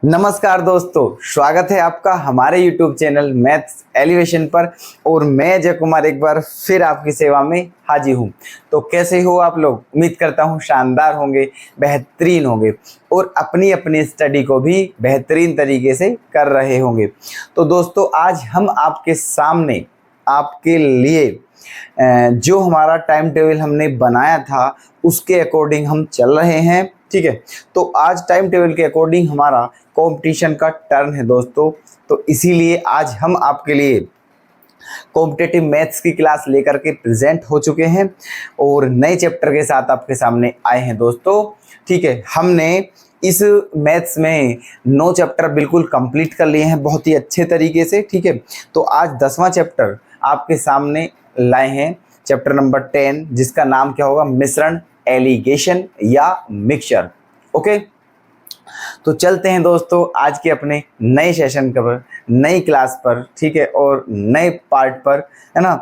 नमस्कार दोस्तों, स्वागत है आपका हमारे YouTube चैनल मैथ्स एलिवेशन पर। और मैं अजय कुमार एक बार फिर आपकी सेवा में हाजिर हूँ। तो कैसे हो आप लोग? उम्मीद करता हूँ शानदार होंगे, बेहतरीन होंगे और अपनी अपनी स्टडी को भी बेहतरीन तरीके से कर रहे होंगे। तो दोस्तों, आज हम आपके सामने आपके लिए जो हमारा टाइम टेबल हमने बनाया था उसके अकॉर्डिंग हम चल रहे हैं। ठीक है, तो आज टाइम टेबल के अकॉर्डिंग हमारा कंपटीशन का टर्न है दोस्तों। तो इसीलिए आज हम आपके लिए कॉम्पिटेटिव मैथ्स की क्लास लेकर के प्रेजेंट हो चुके हैं और नए चैप्टर के साथ आपके सामने आए हैं दोस्तों। ठीक है, हमने इस मैथ्स में 9 चैप्टर बिल्कुल कंप्लीट कर लिए हैं बहुत ही अच्छे तरीके से। ठीक है, तो आज 10वां चैप्टर आपके सामने लाए हैं, चैप्टर नंबर 10, जिसका नाम क्या होगा? मिश्रण, एलिगेशन या मिक्सचर। ओके, तो चलते हैं दोस्तों आज के अपने नए सेशन पर, नई क्लास पर। ठीक है, और नए पार्ट पर, है ना।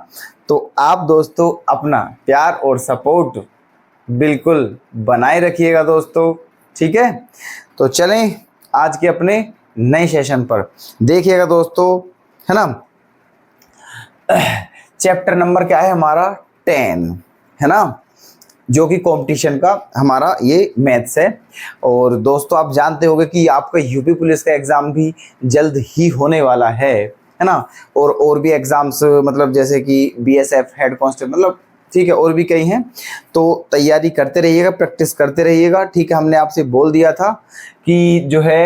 तो आप दोस्तों अपना प्यार और सपोर्ट बिल्कुल बनाए रखिएगा दोस्तों। ठीक है, तो चलें आज के अपने नए सेशन पर। देखिएगा दोस्तों, है ना। चैप्टर नंबर क्या है हमारा? 10, है ना, जो कि कंपटीशन का हमारा ये मैथ्स है। और दोस्तों आप जानते होंगे कि आपका यूपी पुलिस का एग्ज़ाम भी जल्द ही होने वाला है ना। और भी एग्ज़ाम्स, मतलब जैसे कि बीएसएफ, हेड कांस्टेबल, मतलब ठीक है, और भी कई हैं। तो तैयारी करते रहिएगा, प्रैक्टिस करते रहिएगा। ठीक है, हमने आपसे बोल दिया था कि जो है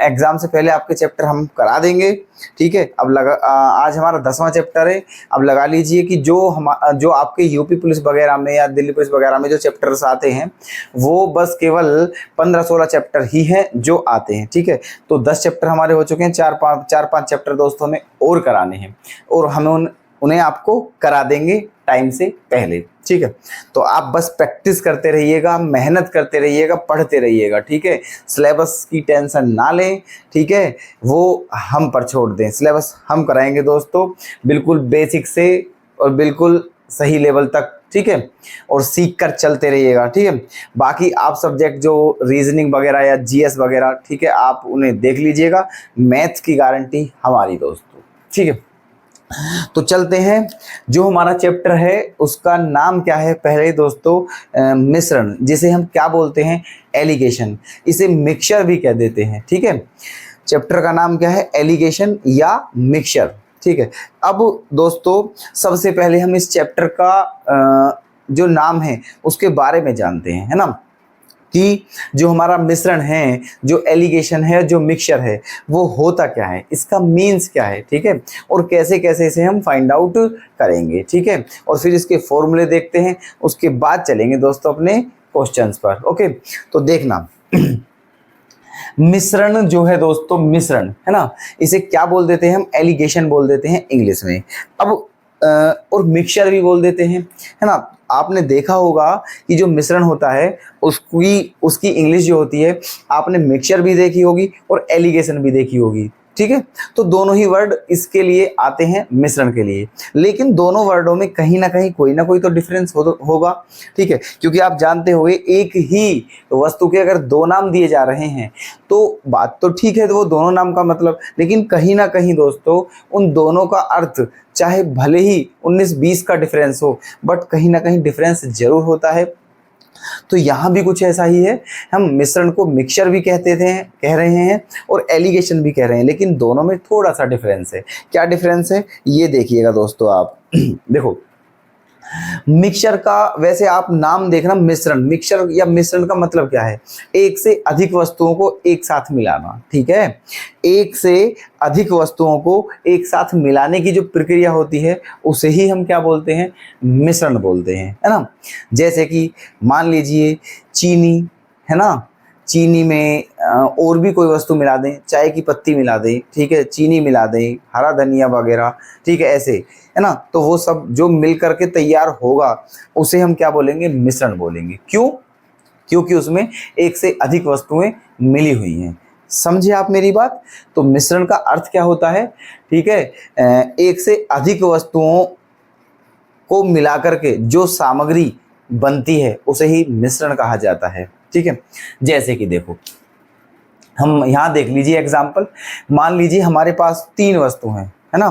एग्ज़ाम से पहले आपके चैप्टर हम करा देंगे। ठीक है, अब आज हमारा 10वां चैप्टर है। अब लगा लीजिए कि जो आपके यूपी पुलिस वगैरह में या दिल्ली पुलिस वगैरह में जो चैप्टर्स आते हैं वो बस केवल 15-16 चैप्टर ही हैं जो आते हैं। ठीक है, तो 10 चैप्टर हमारे हो चुके हैं, 4-5 चैप्टर दोस्तों हमें और कराने हैं और हमें उन्हें आपको करा देंगे टाइम से पहले। ठीक है, तो आप बस प्रैक्टिस करते रहिएगा, मेहनत करते रहिएगा, पढ़ते रहिएगा। ठीक है, सिलेबस की टेंशन ना लें। ठीक है, वो हम पर छोड़ दें, सिलेबस हम कराएंगे दोस्तों, बिल्कुल बेसिक से और बिल्कुल सही लेवल तक। ठीक है, और सीख कर चलते रहिएगा। ठीक है, बाकी आप सब्जेक्ट जो रीजनिंग वगैरह या जीएस वगैरह, ठीक है, आप उन्हें देख लीजिएगा। मैथ्स की गारंटी हमारी दोस्तों। ठीक है, तो चलते हैं। जो हमारा चैप्टर है उसका नाम क्या है? पहले दोस्तों मिश्रण, जिसे हम क्या बोलते हैं? एलिगेशन। इसे मिक्सचर भी कह देते हैं। ठीक है, चैप्टर का नाम क्या है? एलिगेशन या मिक्सचर। ठीक है, अब दोस्तों सबसे पहले हम इस चैप्टर का जो नाम है उसके बारे में जानते हैं, है ना, कि जो हमारा मिश्रण है, जो एलिगेशन है, जो मिक्सचर है, वो होता क्या है, इसका मीन्स क्या है। ठीक है, और कैसे कैसे इसे हम फाइंड आउट करेंगे। ठीक है, और फिर इसके फॉर्मूले देखते हैं, उसके बाद चलेंगे दोस्तों अपने क्वेश्चंस पर। ओके, तो देखना मिश्रण जो है दोस्तों, मिश्रण, है ना, इसे क्या बोल देते हैं हम? एलिगेशन बोल देते हैं इंग्लिश में। अब और मिक्सचर भी बोल देते हैं, है ना। आपने देखा होगा कि जो मिश्रण होता है उसकी इंग्लिश जो होती है, आपने मिक्सचर भी देखी होगी और एलिगेशन भी देखी होगी। ठीक है, तो दोनों ही वर्ड इसके लिए आते हैं, मिश्रण के लिए। लेकिन दोनों वर्डों में कहीं ना कोई तो डिफरेंस होगा। ठीक है, क्योंकि आप जानते होंगे एक ही वस्तु के अगर 2 नाम दिए जा रहे हैं तो बात तो ठीक है, तो वो दोनों नाम का मतलब, लेकिन कहीं ना कहीं दोस्तों उन दोनों का अर्थ चाहे भले ही 19-20 का डिफरेंस हो, बट कहीं ना कहीं डिफरेंस जरूर होता है। तो यहाँ भी कुछ ऐसा ही है, हम मिश्रण को मिक्सचर भी कह रहे हैं और एलिगेशन भी कह रहे हैं, लेकिन दोनों में थोड़ा सा डिफरेंस है। क्या डिफरेंस है ये देखिएगा दोस्तों आप। देखो, मिक्सचर का वैसे आप नाम देखना, मिश्रण, मिक्सचर या मिश्रण का मतलब क्या है? एक से अधिक वस्तुओं को एक साथ मिलाना। ठीक है, एक से अधिक वस्तुओं को एक साथ मिलाने की जो प्रक्रिया होती है उसे ही हम क्या बोलते हैं? मिश्रण बोलते हैं, है ना। जैसे कि मान लीजिए चीनी, है ना, चीनी में और भी कोई वस्तु मिला दें, चाय की पत्ती मिला दें, ठीक है, चीनी मिला दें, हरा धनिया वगैरह, ठीक है, ऐसे, है ना, तो वो सब जो मिल करके तैयार होगा उसे हम क्या बोलेंगे? मिश्रण बोलेंगे। क्यों? क्योंकि उसमें एक से अधिक वस्तुएं मिली हुई हैं। समझे आप मेरी बात? तो मिश्रण का अर्थ क्या होता है? ठीक है, एक से अधिक वस्तुओं को मिलाकर के जो सामग्री बनती है उसे ही मिश्रण कहा जाता है। ठीक है, जैसे कि देखो हम यहाँ देख लीजिए एग्जाम्पल, मान लीजिए हमारे पास 3 वस्तु हैं, है ना,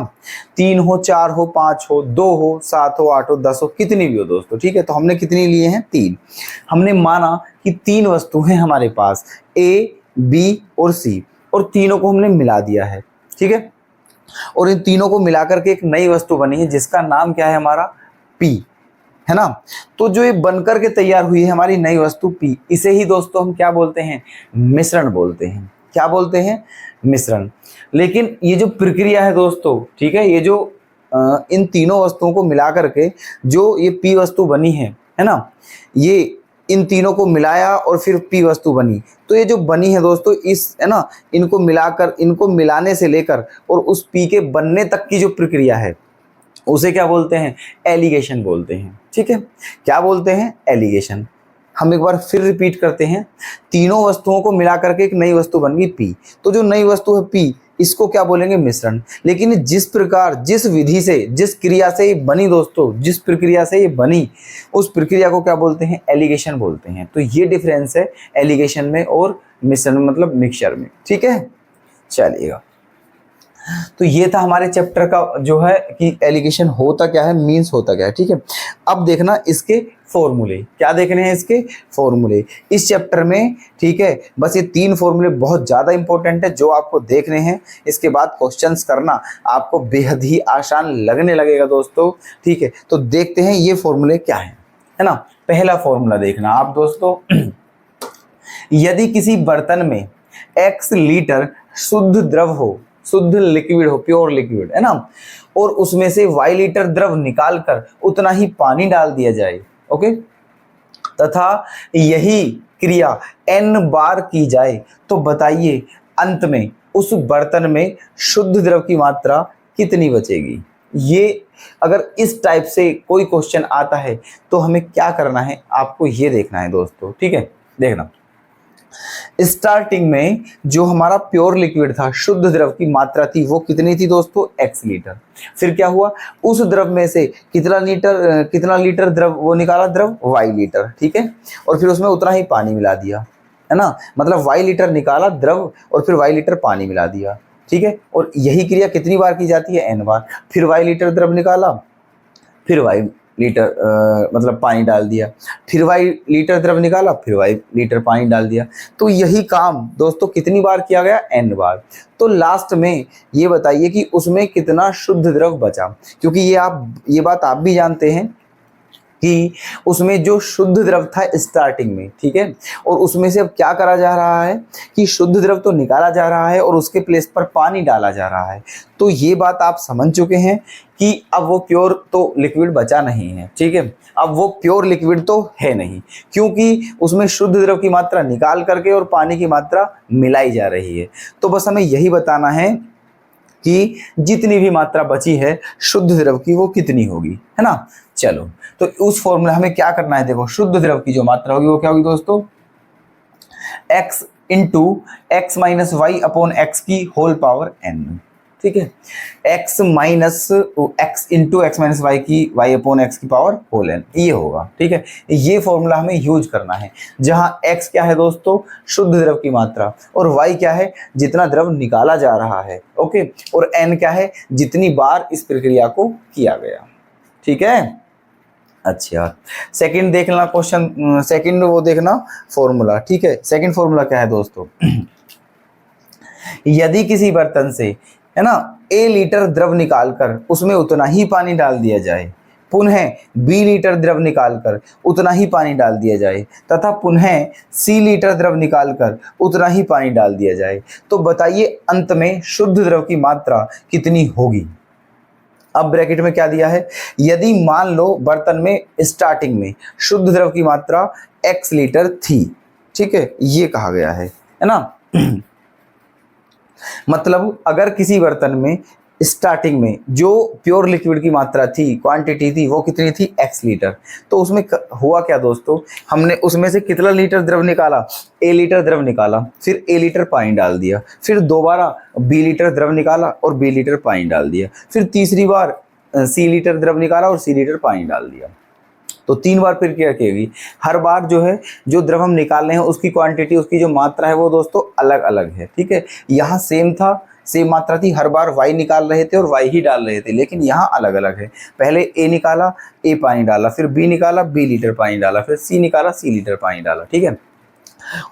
3 हो, 4 हो, 5 हो, 2 हो, 7 हो, 8 हो, 10 हो, कितनी भी हो दोस्तों, ठीक है। तो हमने कितनी लिए हैं? 3। हमने माना कि 3 वस्तु हैं हमारे पास, ए, बी और सी, और तीनों को हमने मिला दिया है, ठीक है। और इन तीनों को मिलाकर के एक नई वस्तु बनी है जिसका नाम क्या है हमारा? पी, है ना। तो जो ये बनकर के तैयार हुई है हमारी नई वस्तु पी, इसे ही दोस्तों हम क्या बोलते हैं? मिश्रण बोलते हैं। क्या बोलते हैं? मिश्रण। लेकिन ये जो प्रक्रिया है दोस्तों, ठीक है, ये जो इन तीनों वस्तुओं को मिला करके जो ये पी वस्तु बनी है ना, ये इन तीनों को मिलाया और फिर पी वस्तु बनी। तो ये जो बनी है दोस्तों, इस, है ना, इनको मिलाकर, इनको मिलाने से लेकर और उस पी के बनने तक की जो प्रक्रिया है उसे क्या बोलते हैं? एलिगेशन बोलते हैं, ठीक है। क्या बोलते हैं? एलिगेशन। हम एक बार फिर रिपीट करते हैं, तीनों वस्तुओं को मिलाकर के एक नई वस्तु बन गई पी। तो जो नई वस्तु है पी, इसको क्या बोलेंगे? मिश्रण। लेकिन जिस प्रकार, जिस विधि से, जिस क्रिया से ये बनी दोस्तों, जिस प्रक्रिया से ये बनी, उस प्रक्रिया को क्या बोलते हैं? एलिगेशन बोलते हैं। तो ये डिफरेंस है एलिगेशन में और मिश्रण मतलब मिक्सचर में, ठीक है। चलिएगा, तो ये था हमारे चैप्टर का जो है कि एलिगेशन होता क्या है, मीन्स होता क्या है, ठीक है। अब देखना इसके फॉर्मूले, क्या देखने हैं? इसके फॉर्मूले इस चैप्टर में, ठीक है। बस ये 3 फॉर्मूले बहुत ज़्यादा इंपॉर्टेंट है जो आपको देखने हैं। इसके बाद क्वेश्चंस करना आपको बेहद ही आसान लगने लगेगा दोस्तों, ठीक है। तो देखते हैं ये फॉर्मूले क्या है ना। पहला फॉर्मूला देखना आप दोस्तों, यदि किसी बर्तन में x लीटर शुद्ध द्रव हो, शुद्ध लिक्विड हो, प्योर लिक्विड, है ना, और उसमें से y लीटर द्रव निकालकर उतना ही पानी डाल दिया जाए, ओके, तथा यही क्रिया n बार की जाए, तो बताइए अंत में उस बर्तन में शुद्ध द्रव की मात्रा कितनी बचेगी। ये अगर इस टाइप से कोई क्वेश्चन आता है तो हमें क्या करना है, आपको ये देखना है दोस्तों, ठीक है। देखना, स्टार्टिंग में जो हमारा प्योर लिक्विड था, शुद्ध द्रव की मात्रा थी, वो कितनी थी दोस्तों? x litre. फिर क्या हुआ? उस द्रव में से कितना लीटर द्रव वो निकाला? द्रव y लीटर, ठीक है। और फिर उसमें उतना ही पानी मिला दिया, है ना, मतलब y लीटर निकाला द्रव और फिर y लीटर पानी मिला दिया, ठीक है। और यही क्रिया कितनी बार की जाती है? n बार। फिर y लीटर द्रव निकाला, फिर y लीटर मतलब पानी डाल दिया, फिर y लीटर द्रव निकाला, फिर y लीटर पानी डाल दिया। तो यही काम दोस्तों कितनी बार किया गया? n बार। तो लास्ट में ये बताइए कि उसमें कितना शुद्ध द्रव बचा, क्योंकि ये बात आप भी जानते हैं कि उसमें जो शुद्ध द्रव था स्टार्टिंग में, ठीक है, और उसमें से अब क्या करा जा रहा है कि शुद्ध द्रव तो निकाला जा रहा है और उसके प्लेस पर पानी डाला जा रहा है। तो ये बात आप समझ चुके हैं कि अब वो प्योर तो लिक्विड बचा नहीं है, ठीक है। अब वो प्योर लिक्विड तो है नहीं, क्योंकि उसमें शुद्ध द्रव की मात्रा निकाल करके और पानी की मात्रा मिलाई जा रही है। तो बस हमें यही बताना है कि जितनी भी मात्रा बची है शुद्ध द्रव की वो कितनी होगी, है ना। चलो, तो उस फॉर्मूला हमें क्या करना है, देखो शुद्ध द्रव की जो मात्रा होगी वो क्या होगी दोस्तों? x into x minus y upon x की होल पावर n, ठीक है। x into x minus y की y अपॉन एक्स की पावर होल n, ये होगा, ठीक है। ये फॉर्मूला हमें यूज करना है, जहां x क्या है दोस्तों? शुद्ध द्रव की मात्रा, और y क्या है? जितना द्रव निकाला जा रहा है, ओके, और n क्या है? जितनी बार इस प्रक्रिया को किया गया, ठीक है। अच्छा, सेकंड देखना क्वेश्चन, सेकंड वो देखना फॉर्मूला, ठीक है। सेकंड फॉर्मूला क्या है दोस्तों? यदि किसी बर्तन से, है ना, a लीटर द्रव निकालकर उसमें उतना ही पानी डाल दिया जाए, पुनः b लीटर द्रव निकालकर उतना ही पानी डाल दिया जाए, तथा पुनः c लीटर द्रव निकालकर उतना ही पानी डाल दिया जाए, तो बताइए अंत में शुद्ध द्रव की मात्रा कितनी होगी। अब ब्रैकेट में क्या दिया है? यदि मान लो बर्तन में स्टार्टिंग में शुद्ध द्रव की मात्रा x लीटर थी, ठीक है, ये कहा गया है ना। मतलब अगर किसी बर्तन में स्टार्टिंग में जो प्योर लिक्विड की मात्रा थी, क्वांटिटी थी, वो कितनी थी? x litre. तो उसमें हुआ क्या दोस्तों? हमने उसमें से कितना लीटर द्रव निकाला? a लीटर द्रव निकाला, फिर a लीटर पानी डाल दिया, फिर दोबारा b लीटर द्रव निकाला और b लीटर पानी डाल दिया, फिर तीसरी बार c लीटर द्रव निकाला और c लीटर पानी डाल दिया। तो 3 बार प्रक्रिया की होगी। हर बार जो है जो द्रव हम निकाल रहे हैं उसकी क्वांटिटी, उसकी जो मात्रा है वो दोस्तों अलग अलग है, ठीक है। यहाँ सेम था, सेम मात्रा थी, हर बार y निकाल रहे थे और y ही डाल रहे थे, लेकिन यहाँ अलग अलग है। पहले a निकाला, a पानी डाला, फिर b निकाला, b लीटर पानी डाला, फिर c निकाला, c लीटर पानी डाला, ठीक है।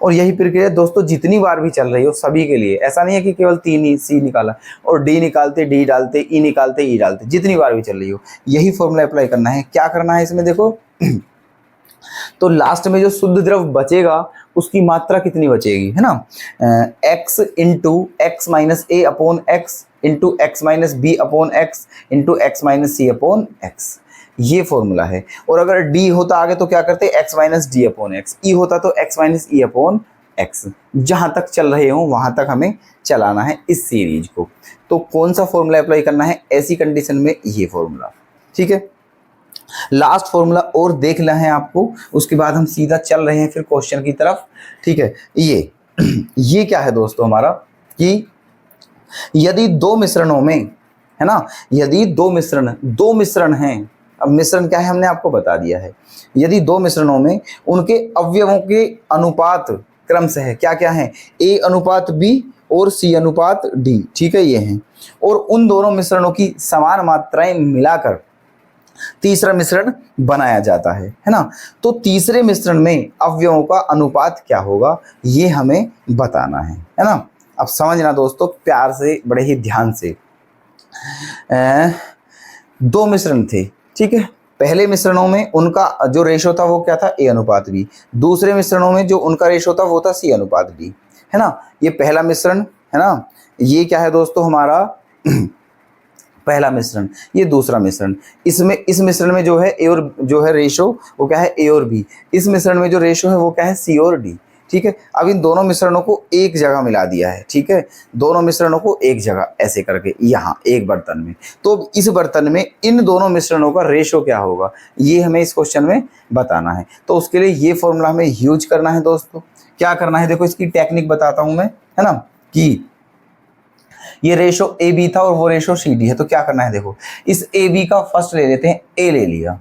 और यही प्रक्रिया दोस्तों जितनी बार भी चल रही हो सभी के लिए, ऐसा नहीं है कि केवल 3 ही सी निकाला और डी निकालते, डी डालते, ई निकालते, ई डालते, जितनी बार भी चल रही हो यही फॉर्मूला अप्लाई करना है। क्या करना है इसमें देखो तो लास्ट में जो शुद्ध द्रव बचेगा उसकी मात्रा कितनी बचेगी, है ना, x into x minus A upon x into x minus B upon x into x minus C upon x, ये फॉर्मूला है। और अगर d होता आगे तो क्या करते x minus D upon x, E होता तो x minus E upon x, जहां तक चल रहे हो वहां तक हमें चलाना है इस सीरीज को। तो कौन सा फॉर्मूला अप्लाई करना है ऐसी कंडीशन में, ये फॉर्मूला, ठीक है। लास्ट फॉर्मूला और देख लें हैं आपको, उसके बाद हम सीधा चल रहे हैं फिर क्वेश्चन की तरफ, ठीक है। ये क्या है दोस्तों हमारा कि यदि दो मिश्रणों में, है ना, यदि दो मिश्रण हैं, अब मिश्रण क्या है हमने आपको बता दिया है, यदि दो मिश्रणों में उनके अवयवों के अनुपात क्रमशः क्या क्या है, a अनुपात b और c अनुपात d, ठीक है, ये हैं, और उन दोनों मिश्रणों की समान मात्राएं मिलाकर तीसरा मिश्रण बनाया जाता है ना। तो तीसरे मिश्रण में अवयवों का अनुपात क्या होगा ये हमें बताना है ना। अब समझना दोस्तों प्यार से, बड़े ही ध्यान से। दो मिश्रण थे, ठीक है। पहले मिश्रणों में उनका जो रेशो था वो क्या था, a अनुपात b। दूसरे मिश्रणों में जो उनका रेशो था वो था c अनुपात d, है ना। ये पहला मिश्रण है ना, ये क्या है दोस्तों हमारा पहला मिश्रण, ये दूसरा मिश्रण। इसमें इस मिश्रण में जो है a और जो है रेशो वो क्या है, a और b। इस मिश्रण में जो रेशो है वो क्या है, c और d, ठीक है। अब इन दोनों मिश्रणों को एक जगह मिला दिया है, ठीक है, दोनों मिश्रणों को एक जगह ऐसे करके यहाँ एक बर्तन में। तो इस बर्तन में इन दोनों मिश्रणों का रेशो क्या होगा ये हमें इस क्वेश्चन में बताना है। तो उसके लिए ये फॉर्मूला हमें यूज करना है दोस्तों। क्या करना है देखो, इसकी टेक्निक बताता हूँ मैं, है ना, कि ये रेशो ए बी था और वो रेशो सी डी है। तो क्या करना है देखो, इस ए बी का फर्स्ट ले लेते हैं, ए ले लिया,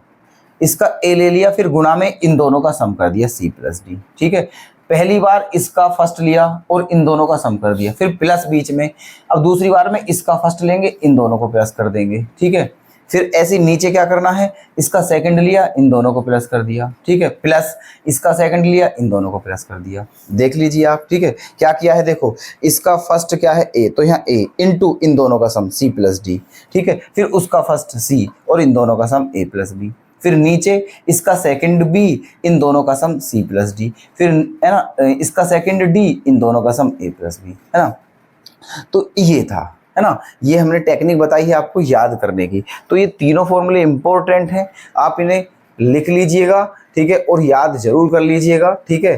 इसका ए ले लिया, फिर गुणा में इन दोनों का सम कर दिया सी प्लस डी, ठीक है। पहली बार इसका फर्स्ट लिया और इन दोनों का सम कर दिया, फिर प्लस बीच में। अब दूसरी बार में इसका फर्स्ट लेंगे, इन दोनों को प्लस कर देंगे, ठीक है। फिर ऐसे नीचे क्या करना है, इसका सेकंड लिया, इन दोनों को प्लस कर दिया, ठीक है, प्लस इसका सेकंड लिया, इन दोनों को प्लस कर दिया। देख लीजिए आप, ठीक है, क्या किया है देखो, इसका फर्स्ट क्या है a, तो यहाँ a इंटू इन दोनों का सम c प्लस डी, ठीक है। फिर उसका फर्स्ट c और इन दोनों का सम a प्लस बी, फिर नीचे इसका सेकंड b, इन दोनों का सम c प्लस डी, फिर है ना इसका सेकंड d, इन दोनों का सम a प्लस बी, है ना। तो ये था, है ना, ये हमने टेक्निक बताई है आपको याद करने की। तो ये तीनों फॉर्मूले इंपॉर्टेंट हैं, आप इन्हें लिख लीजिएगा, ठीक है, और याद जरूर कर लीजिएगा, ठीक है।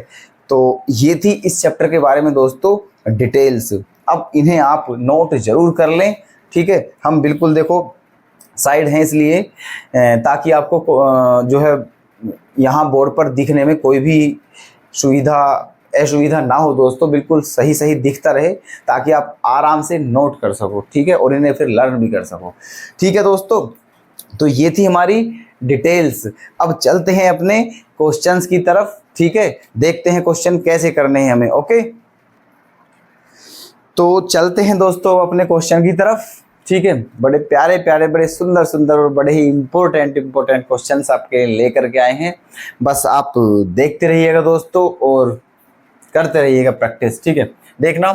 तो ये थी इस चैप्टर के बारे में दोस्तों डिटेल्स। अब इन्हें आप नोट जरूर कर लें, ठीक है। हम बिल्कुल देखो साइड हैं इसलिए ताकि आपको जो है यहाँ बोर्ड पर दिखने में कोई भी असुविधा ना हो दोस्तों, बिल्कुल सही सही दिखता रहे ताकि आप आराम से नोट कर सको, ठीक है, और इन्हें फिर लर्न भी कर सको, ठीक है दोस्तों। तो ये थी हमारी डिटेल्स। अब चलते हैं अपने क्वेश्चंस की तरफ, ठीक है, देखते हैं क्वेश्चन कैसे करने हैं हमें। ओके, तो चलते हैं दोस्तों अपने क्वेश्चन की तरफ, ठीक है। बड़े प्यारे प्यारे, बड़े सुंदर सुंदर और बड़े ही इम्पोर्टेंट क्वेश्चंस आपके लेकर के आए हैं। बस आप देखते रहिएगा दोस्तों और करते रहिएगा प्रैक्टिस, ठीक है। देखना,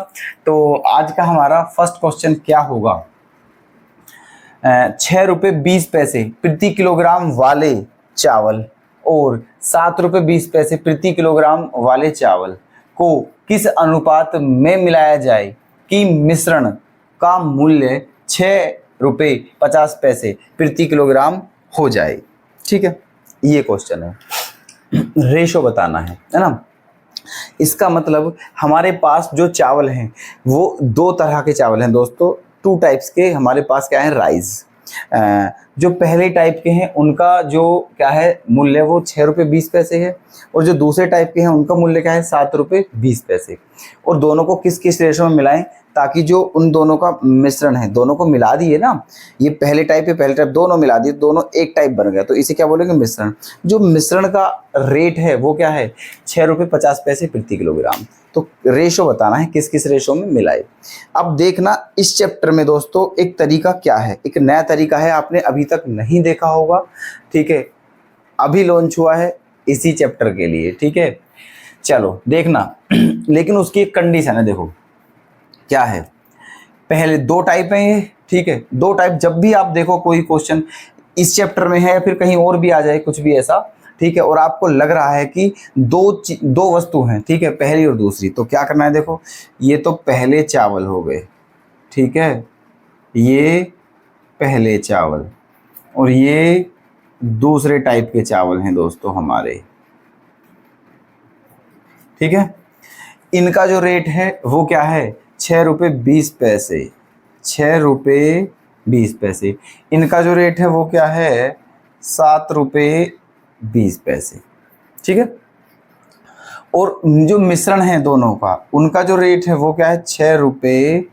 तो आज का हमारा फर्स्ट क्वेश्चन क्या होगा, 6 रुपये 20 पैसे प्रति किलोग्राम वाले चावल और 7 रुपये 20 पैसे प्रति किलोग्राम वाले चावल को किस अनुपात में मिलाया जाए कि मिश्रण का मूल्य 6 रुपये 50 पैसे प्रति किलोग्राम हो जाए, ठीक है। ये क्वेश्चन है, रेशो बताना है ना। इसका मतलब हमारे पास जो चावल हैं वो दो तरह के चावल हैं दोस्तों, 2 टाइप्स के हमारे पास क्या है, राइस। जो पहले टाइप के हैं उनका जो क्या है मूल्य, वो 6 रुपये 20 पैसे है, और जो दूसरे टाइप के हैं उनका मूल्य क्या है 7 रुपये 20 पैसे। और दोनों को किस किस रेशो में मिलाएं, ताकि जो उन दोनों का मिश्रण है, दोनों को मिला दिए ना, ये पहले टाइप दोनों मिला दिए, दोनों एक टाइप बन गया, तो इसे क्या बोलेंगे मिश्रण। जो मिश्रण का रेट है वो क्या है 6 रुपये 50 पैसे प्रति किलोग्राम। तो रेशो बताना है किस किस रेशो में मिलाए। अब देखना इस चैप्टर में दोस्तों एक तरीका क्या है, एक नया तरीका है, आपने अभी तक नहीं देखा होगा, ठीक है, अभी लॉन्च हुआ है इसी चैप्टर के लिए, ठीक है। चलो देखना लेकिन उसकी एक कंडीशन है, देखो क्या है, पहले 2 टाइप है ये, ठीक है। 2 टाइप जब भी आप देखो कोई क्वेश्चन इस चैप्टर में है या फिर कहीं और भी आ जाए कुछ भी ऐसा, ठीक है, और आपको लग रहा है कि दो वस्तु हैं, ठीक है, पहली और दूसरी, तो क्या करना है, देखो ये तो पहले चावल हो गए, ठीक है, ये पहले चावल, और ये दूसरे टाइप के चावल हैं दोस्तों हमारे, ठीक है। इनका जो रेट है वो क्या है 6 रुपये 20 पैसे, 6 रुपये 20 पैसे। इनका जो रेट है वो क्या है 7 रुपये 20 पैसे, ठीक है। और जो मिश्रण है दोनों का, उनका जो रेट है वो क्या है 6 रुपये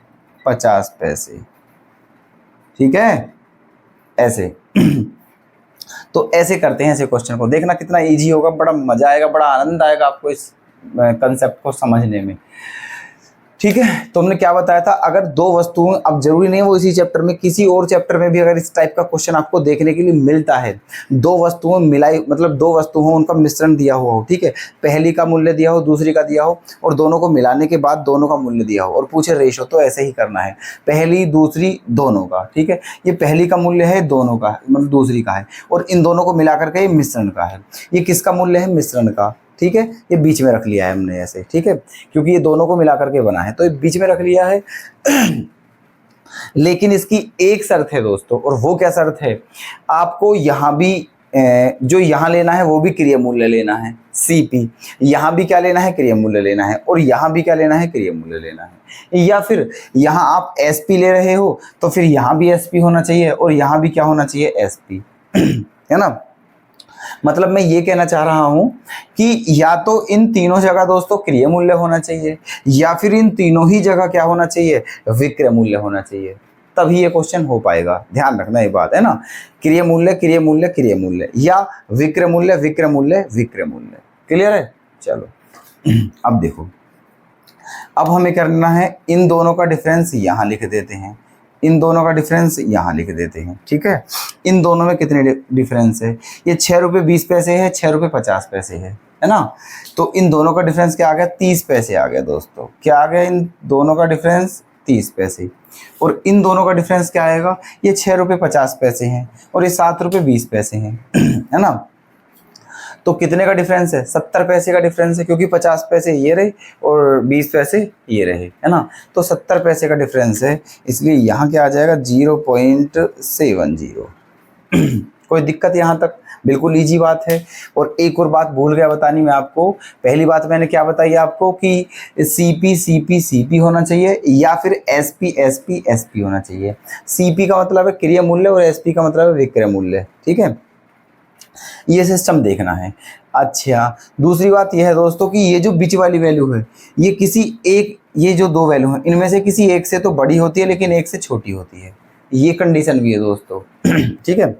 50 पैसे, ठीक है, ऐसे तो ऐसे करते हैं, ऐसे क्वेश्चन को देखना कितना इजी होगा, बड़ा मजा आएगा, बड़ा आनंद आएगा आपको इस कंसेप्ट को समझने में, ठीक है। तो हमने क्या बताया था, अगर 2 वस्तुएं, अब जरूरी नहीं है वो इसी चैप्टर में, किसी और चैप्टर में भी अगर इस टाइप का क्वेश्चन आपको देखने के लिए मिलता है, 2 वस्तुएं मिलाई, मतलब 2 वस्तु हो, उनका मिश्रण दिया हुआ हो, ठीक है, पहली का मूल्य दिया हो, दूसरी का दिया हो, और दोनों को मिलाने के बाद दोनों का मूल्य दिया हो, और पूछे रेशो, तो ऐसे ही करना है, पहली दूसरी दोनों का, ठीक है। ये पहली का मूल्य है दोनों का, मतलब दूसरी का है, और इन दोनों को मिलाकर के ये मिश्रण का है। ये किसका मूल्य है मिश्रण का, ठीक है, ये बीच में रख लिया है हमने ऐसे, ठीक है, क्योंकि ये दोनों को मिला करके बना है, तो ये बीच में रख लिया है लेकिन इसकी एक शर्त है दोस्तों, और वो क्या शर्त है, आपको यहाँ भी जो यहाँ लेना है वो भी क्रिया मूल्य लेना है CP, यहाँ भी क्या लेना है क्रिया मूल्य लेना है, और यहाँ भी क्या लेना है क्रिया मूल्य लेना है। या फिर यहाँ आप SP ले रहे हो तो फिर यहाँ भी SP होना चाहिए, और यहाँ भी क्या होना चाहिए SP है ना। मतलब मैं ये कहना चाह रहा हूं कि या तो इन तीनों जगह दोस्तों क्रिया मूल्य होना चाहिए, या फिर इन तीनों ही जगह क्या होना चाहिए विक्रय मूल्य होना चाहिए, तभी ये क्वेश्चन हो पाएगा। ध्यान रखना ये बात है ना, क्रिया मूल्य क्रिया मूल्य क्रिया मूल्य, या विक्रय मूल्य विक्रय मूल्य विक्रय मूल्य। क्लियर है। चलो अब देखो, अब हमें करना है इन दोनों का डिफरेंस यहाँ लिख देते हैं, इन दोनों का डिफरेंस यहाँ लिख देते हैं, ठीक है। इन दोनों में कितने डिफरेंस है, ये 6 रुपये 20 पैसे है, 6 रुपये 50 पैसे है ना। तो इन दोनों का डिफरेंस क्या आ गया 30 पैसे आ गया दोस्तों, क्या आ गया इन दोनों का डिफरेंस 30 पैसे। और इन दोनों का डिफरेंस क्या आएगा, ये 6 रुपये 50 पैसे हैं और ये 7 रुपये 20 पैसे हैं है ना। तो कितने का डिफरेंस है 70 पैसे का डिफरेंस है, क्योंकि 50 पैसे ये रहे और 20 पैसे ये रहे, है ना। तो 70 पैसे का डिफरेंस है, इसलिए यहाँ क्या आ जाएगा 0.70 कोई दिक्कत यहाँ तक, बिल्कुल इजी बात है। और एक और बात भूल गया बतानी मैं आपको, पहली बात मैंने क्या बताई आपको कि CP CP CP होना चाहिए, या फिर SP SP SP होना चाहिए। CP का मतलब है क्रिया मूल्य और SP का मतलब है विक्रय मूल्य, ठीक है। ये सिस्टम देखना है। अच्छा, दूसरी बात यह है दोस्तों कि ये जो बीच वाली वैल्यू है, ये किसी एक, ये जो 2 वैल्यू हैं इनमें से किसी एक से तो बड़ी होती है लेकिन एक से छोटी होती है, ये कंडीशन भी है दोस्तों ठीक है।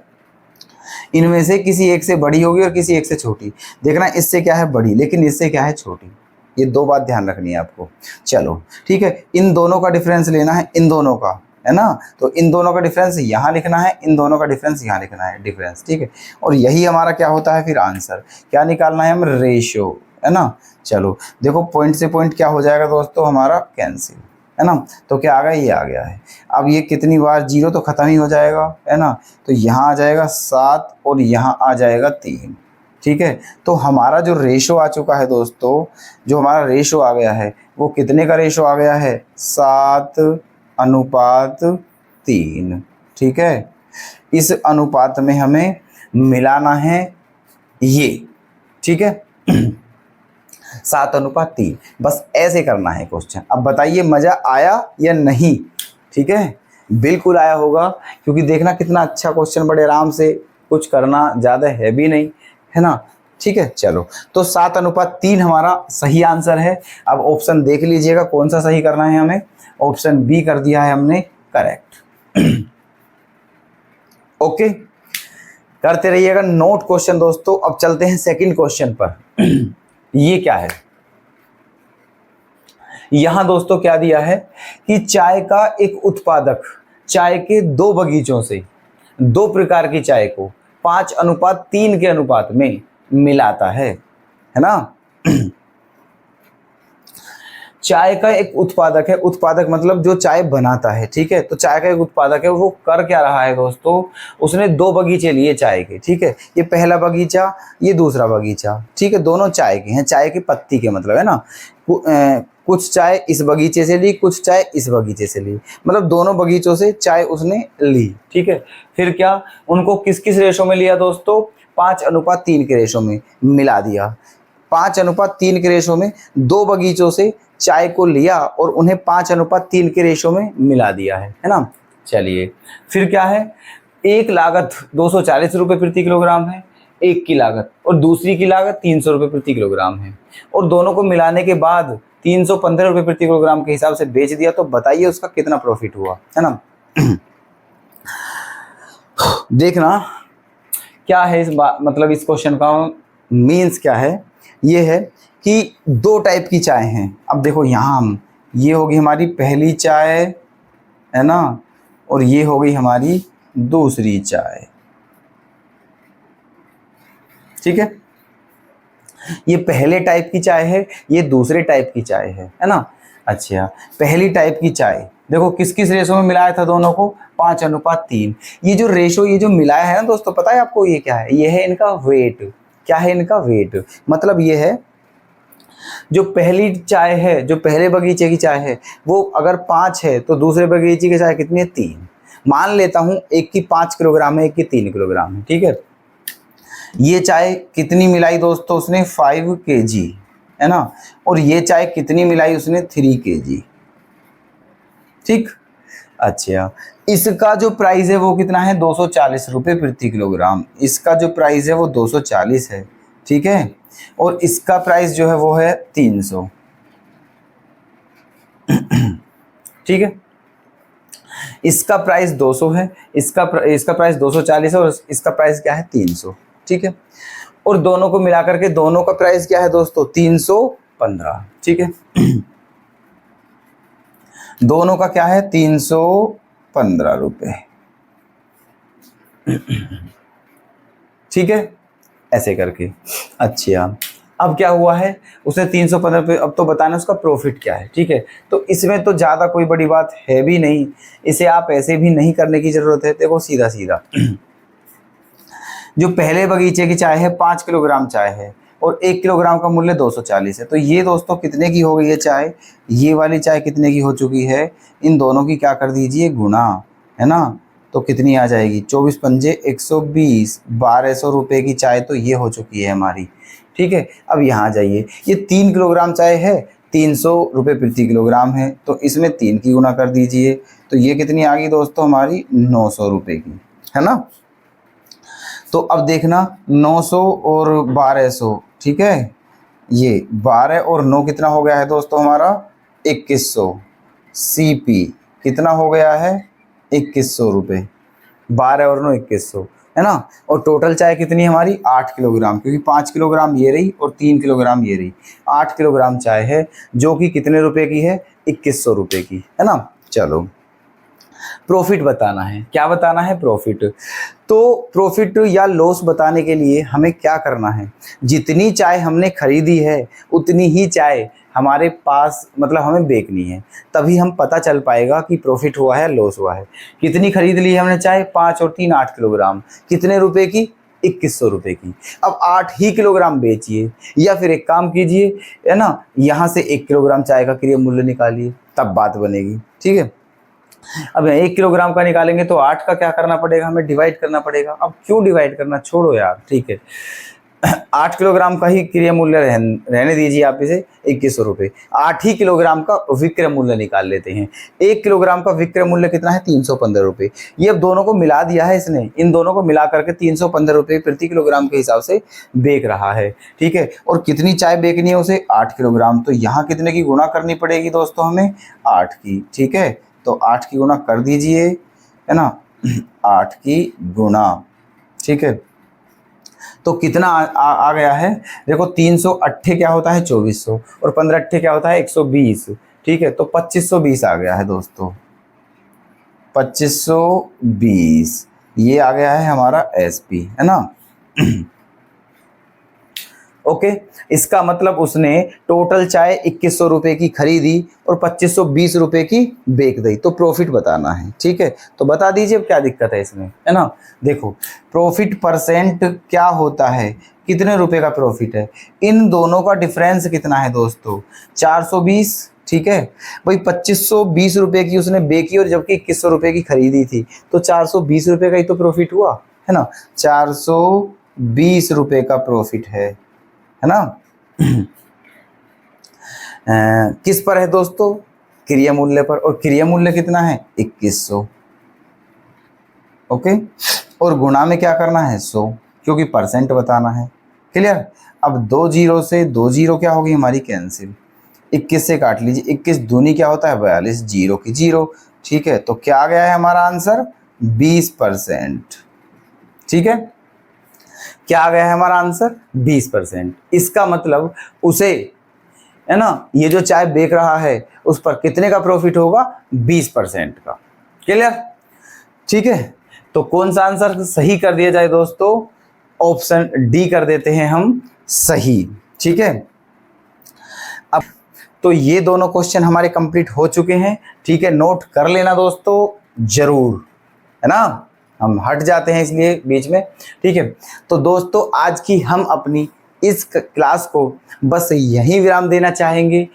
इनमें से किसी एक से बड़ी होगी और किसी एक से छोटी, देखना इससे क्या है बड़ी लेकिन इससे क्या है छोटी, ये 2 बात ध्यान रखनी है आपको। चलो ठीक है, इन दोनों का डिफरेंस लेना है, इन दोनों का, है ना। तो इन दोनों का डिफरेंस यहाँ लिखना है, इन दोनों का डिफरेंस यहाँ लिखना है, डिफरेंस, ठीक है। और यही हमारा क्या होता है फिर आंसर, क्या निकालना है हम रेशियो, है ना। चलो देखो, पॉइंट से पॉइंट क्या हो जाएगा दोस्तों हमारा कैंसिल, है ना। तो क्या आ गया, ये आ गया है। अब ये कितनी बार 0 तो ख़त्म ही हो जाएगा, है ना। तो यहाँ आ जाएगा 7 और यहाँ आ जाएगा 3, ठीक है। तो हमारा जो रेशो आ चुका है दोस्तों, जो हमारा रेशो आ गया है वो कितने का रेशो आ गया है 7:3, ठीक है। इस अनुपात में हमें मिलाना है ये, ठीक है 7:3, बस ऐसे करना है क्वेश्चन। अब बताइए मज़ा आया या नहीं, ठीक है। बिल्कुल आया होगा, क्योंकि देखना कितना अच्छा क्वेश्चन, बड़े आराम से, कुछ करना ज़्यादा है भी नहीं, है ना। ठीक है, चलो, तो 7:3 हमारा सही आंसर है। अब ऑप्शन देख लीजिएगा कौन सा सही करना है हमें। ऑप्शन बी कर दिया है हमने करेक्ट। ओके, करते रहिएगा नोट क्वेश्चन दोस्तों। अब चलते हैं सेकंड क्वेश्चन पर। ये क्या है, यहां दोस्तों क्या दिया है कि चाय का एक उत्पादक चाय के 2 बगीचों से 2 प्रकार की चाय को 5:3 के अनुपात में मिलाता है ना। चाय का एक उत्पादक है, उत्पादक मतलब जो चाय बनाता है, ठीक है। तो चाय का एक उत्पादक है, वो कर क्या रहा है दोस्तों, उसने 2 बगीचे लिए चाय के, ठीक है। ये पहला बगीचा, ये दूसरा बगीचा, ठीक है। दोनों चाय के हैं, चाय की पत्ती के मतलब, है ना। कुछ चाय इस बगीचे से ली, कुछ चाय इस बगीचे से ली, मतलब दोनों बगीचों से चाय उसने ली, ठीक है। फिर क्या, उनको किस किस रेशो में लिया दोस्तों, 5:3 के रेशो में मिला दिया। 5:3 के रेशो में 2 बगीचों से चाय को लिया और उन्हें 5:3 के रेशो में मिला दिया है ना। चलिए, फिर क्या है, एक लागत 240 रुपये प्रति किलोग्राम है, एक की लागत, और दूसरी की लागत 300 रुपये प्रति किलोग्राम है, और दोनों को मिलाने के बाद 315 रुपये प्रति किलोग्राम के हिसाब से बेच दिया। तो बताइए उसका कितना प्रॉफिट हुआ, है ना। देखना क्या है इस मतलब इस क्वेश्चन का मीन्स क्या है। ये है कि 2 टाइप की चाय हैं। अब देखो यहाँ हम, ये होगी हमारी पहली चाय, है ना, और ये हो गई हमारी दूसरी चाय, ठीक है। ये पहले टाइप की चाय है, ये दूसरे टाइप की चाय है ना। अच्छा, पहली टाइप की चाय देखो किस किस रेशो में मिलाया था दोनों को, 5:3। ये जो रेशो, ये जो मिलाया है ना दोस्तों, पता है आपको ये क्या है, ये है इनका वेट। क्या है इनका वेट, मतलब ये है जो पहली चाय है, जो पहले बगीचे की चाय है, वो अगर 5 है तो दूसरे बगीचे की चाय कितनी है, 3। मान लेता हूं एक की 5 किलोग्राम है, एक की 3 किलोग्राम है, ठीक है। ये चाय कितनी मिलाई दोस्तों उसने, 5 kg, है ना। और ये चाय कितनी मिलाई उसने, 3 kg, ठीक। अच्छा, इसका जो प्राइस है वो कितना है, 240 रुपये प्रति किलोग्राम। इसका जो प्राइस है वो 240 है, ठीक है। और इसका प्राइस जो है वो है 300, ठीक है। इसका प्राइस 200 है, इसका प्राइस 240 है, और इसका प्राइस क्या है, 300, ठीक है। और दोनों को मिलाकर के दोनों का प्राइस क्या है दोस्तों, 315, ठीक है। दोनों का क्या है, 315 रुपये, ठीक है, ऐसे करके। अच्छा, अब क्या हुआ है, उसने 315 रुपये, अब तो बताना उसका प्रॉफिट क्या है, ठीक है। तो इसमें तो ज़्यादा कोई बड़ी बात है भी नहीं, इसे आप ऐसे भी नहीं करने की ज़रूरत है। देखो सीधा सीधा जो पहले बगीचे की चाय है 5 किलोग्राम चाय है, और 1 किलोग्राम का मूल्य 240 है। तो ये दोस्तों कितने की हो गई है चाय, ये वाली चाय कितने की हो चुकी है, इन दोनों की क्या कर दीजिए, गुणा, है ना। तो कितनी आ जाएगी, 24 पंजे 120, 1200 रुपये की चाय तो ये हो चुकी है हमारी, ठीक है। अब यहाँ जाइए, ये 3 किलोग्राम चाय है, 300 रुपये प्रति किलोग्राम है, तो इसमें 3 की गुणा कर दीजिए। तो ये कितनी आ गई दोस्तों हमारी, 900 रुपये की, है ना। तो अब देखना 900 और 1200, ठीक है। ये 12 और 9 कितना हो गया है दोस्तों हमारा, 2100। CP कितना हो गया है, 2100 रुपये। 12 और 9 2100, है ना। और टोटल चाय कितनी हमारी, 8 किलोग्राम, क्योंकि 5 किलोग्राम ये रही और 3 किलोग्राम ये रही, 8 किलोग्राम चाय है, जो कि कितने रुपए की है, 2100 रुपये की, है ना। चलो, प्रॉफिट बताना है, क्या बताना है, प्रॉफिट। तो प्रॉफिट या लॉस बताने के लिए हमें क्या करना है, जितनी चाय हमने खरीदी है उतनी ही चाय हमारे पास, मतलब हमें बेचनी है, तभी हम पता चल पाएगा कि प्रॉफिट हुआ है, लॉस हुआ है। कितनी खरीद ली है हमने चाय, 5 और 3 8 किलोग्राम, कितने रुपए की, 2100 रुपये की। अब 8 ही किलोग्राम बेचिए, या फिर एक काम कीजिए, है ना, यहाँ से 1 किलोग्राम चाय का क्रय मूल्य निकालिए, तब बात बनेगी, ठीक है। अब 1 किलोग्राम का निकालेंगे तो 8 का क्या करना पड़ेगा, हमें डिवाइड करना पड़ेगा। अब क्यों डिवाइड करना, छोड़ो यार, ठीक है। 8 किलोग्राम का ही क्रय मूल्य रहने दीजिए आप इसे 2100 रुपये। 8 ही किलोग्राम का विक्रय मूल्य निकाल लेते हैं। 1 किलोग्राम का विक्रय मूल्य कितना है? 315 रुपये। ये अब दोनों को मिला दिया है इसने, इन दोनों को मिला करके 315 रुपये प्रति किलोग्राम के हिसाब से बेच रहा है। ठीक है, और कितनी चाय बेचनी है उसे? 8 किलोग्राम। तो यहाँ कितने की गुणा करनी पड़ेगी दोस्तों हमें? 8 की। ठीक है, तो 8 की गुणा कर दीजिए, है ना, 8 की गुणा। ठीक है, तो कितना आ गया है? देखो 300 अट्ठे क्या होता है? 2400, और 15 अट्ठे क्या होता है? 120। ठीक है, तो 2520 आ गया है दोस्तों, 2520 ये आ गया है हमारा एसपी, है ना। ओके, इसका मतलब उसने टोटल चाय 2100 रुपये की खरीदी और 2520 रुपये की बेच दी। तो प्रॉफिट बताना है। ठीक है, तो बता दीजिए क्या दिक्कत है इसमें, है ना। देखो प्रॉफिट परसेंट क्या होता है, कितने रुपए का प्रॉफिट है? इन दोनों का डिफरेंस कितना है दोस्तों? 420। ठीक है भाई, 2520 रुपये की उसने बेची और जबकि 2100 रुपये की खरीदी थी, तो 420 रुपये का ही तो प्रॉफिट हुआ, है ना। 420 रुपये का प्रॉफिट है ना। किस पर है दोस्तों? क्रय मूल्य पर, और क्रय मूल्य कितना है? 2100। ओके, और गुणा में क्या करना है? 100, क्योंकि परसेंट बताना है। क्लियर। अब 2 जीरो से 2 जीरो क्या होगी हमारी? कैंसिल। 21 से काट लीजिए, 21 दूनी क्या होता है? 42, जीरो की जीरो। ठीक है, तो क्या आ गया है हमारा आंसर? 20%। ठीक है, क्या आ गया है हमारा आंसर? 20%। इसका मतलब उसे, है ना, ये जो चाय बेच रहा है उस पर कितने का प्रॉफिट होगा? 20% का। क्लियर। ठीक है, तो कौन सा आंसर सही कर दिया जाए दोस्तों? ऑप्शन डी कर देते हैं हम सही। ठीक है, अब तो ये दोनों क्वेश्चन हमारे कंप्लीट हो चुके हैं। ठीक है, नोट कर लेना दोस्तों जरूर, है ना। हम हट जाते हैं इसलिए बीच में। ठीक है, तो दोस्तों आज की हम अपनी इस क्लास को बस यहीं विराम देना चाहेंगे।